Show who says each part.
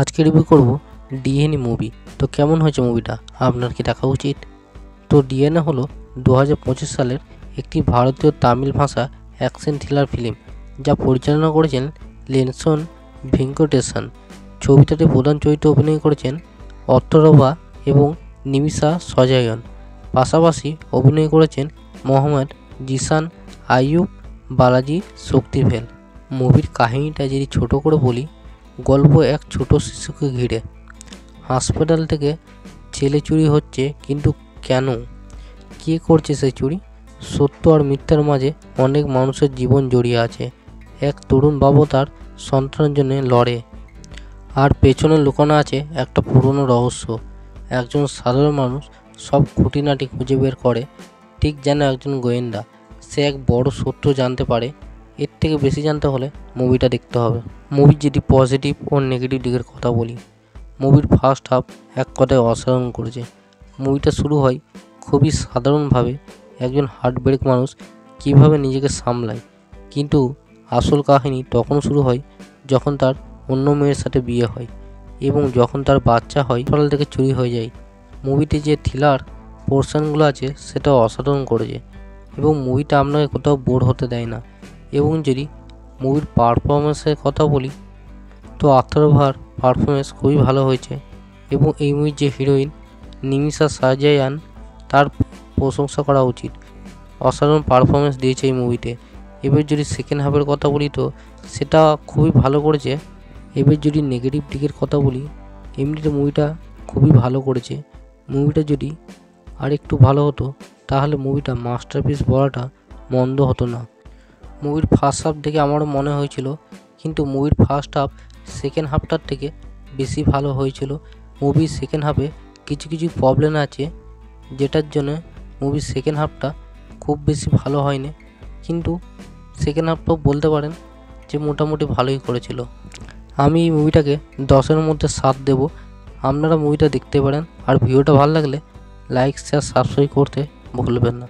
Speaker 1: আজকে রিভিউ করব DNA movie. তো কেমন হয়েছে মুভিটা, আপনার কি দেখা উচিত? তো ডিএনএ হলো 2025 সালের একটি ভারতীয় তামিল ভাষা অ্যাকশন থ্রিলার ফিল্ম, যা পরিচালনা করেছেন লেনসন ভেঙ্কটেশন। ছবিটাতে প্রধান চরিত্রে অভিনয় করেছেন অত্তরবা এবং নিমিষা সজায়ন। পাশাপাশি অভিনয় করেছেন মোহাম্মদ জিসান, আইয়ুব, বালাজি শক্তিভেল। মুভির কাহিনীটা যদি ছোট করে বলি, গল্প এক ছোট শিশুকে ঘিরে। হাসপাতাল থেকে ছেলে চুরি হচ্ছে, কিন্তু কেন, কে করছে সেই চুরি? সত্য আর মিথ্যার মাঝে অনেক মানুষের জীবন জড়িয়ে আছে। এক তরুণ বাবা তার সন্তানের জন্য লড়ে, আর পেছনে লুকানো আছে একটা পুরনো রহস্য। একজন সাধারণ মানুষ সব খুঁটিনাটি খুঁজে বের করে, ঠিক যেন একজন গোয়েন্দা। সে এক বড় সত্য জানতে পারে। এর থেকে বেশি জানতে হলে মুভিটা দেখতে হবে। মুভির যদি পজিটিভ ও নেগেটিভ দিকের কথা বলি, মুভির ফার্স্ট হাফ এক কথায় অসাধারণ করেছে। মুভিটা শুরু হয় খুবই সাধারণভাবে, একজন হার্টব্রেক মানুষ কীভাবে নিজেকে সামলায়। কিন্তু আসল কাহিনী তখন শুরু হয় যখন তার অন্য মেয়ের সাথে বিয়ে হয় এবং যখন তার বাচ্চা হয় হাসপাতাল থেকে চুরি হয়ে যায়। মুভিতে যে থ্রিলার পোর্শনগুলো আছে সেটা অসাধারণ করেছে এবং মুভিটা আপনাকে কোথাও বোর হতে দেয় না। এবং যদি মুভির পারফরমেন্সের কথা বলি, তো আর্থরভার পারফরমেন্স খুবই ভালো হয়েছে এবং এই মুভির যে হিরোইন নিমিষা সাজায়ান, তার প্রশংসা করা উচিত। অসাধারণ পারফরমেন্স দিয়েছে এই মুভিতে। এবার যদি সেকেন্ড হাফের কথা বলি, তো সেটা খুবই ভালো করেছে। এবার যদি নেগেটিভ দিকের কথা বলি, এমনিতে মুভিটা খুবই ভালো করেছে। মুভিটা যদি আর একটু ভালো হতো তাহলে মুভিটা মাস্টারপিস বলাটা মন্দ হতো না। মুভির ফার্স্ট হাফ দেখে আমারও মনে হয়েছিল, কিন্তু মুভির ফার্স্ট হাফ সেকেন্ড হাফটার থেকে বেশি ভালো হয়েছিল। মুভির সেকেন্ড হাফে কিছু কিছু প্রবলেম আছে, যেটার জন্য মুভির সেকেন্ড হাফটা খুব বেশি ভালো হয়নি, কিন্তু সেকেন্ড হাফটাও বলতে পারেন যে মোটামুটি ভালোই করেছিল। আমি এই মুভিটাকে 10-এর মধ্যে 7 দেব। আপনারা মুভিটা দেখতে পারেন। আর ভিডিওটা ভালো লাগলে লাইক, শেয়ার, সাবস্ক্রাইব করতে ভুলবেন না।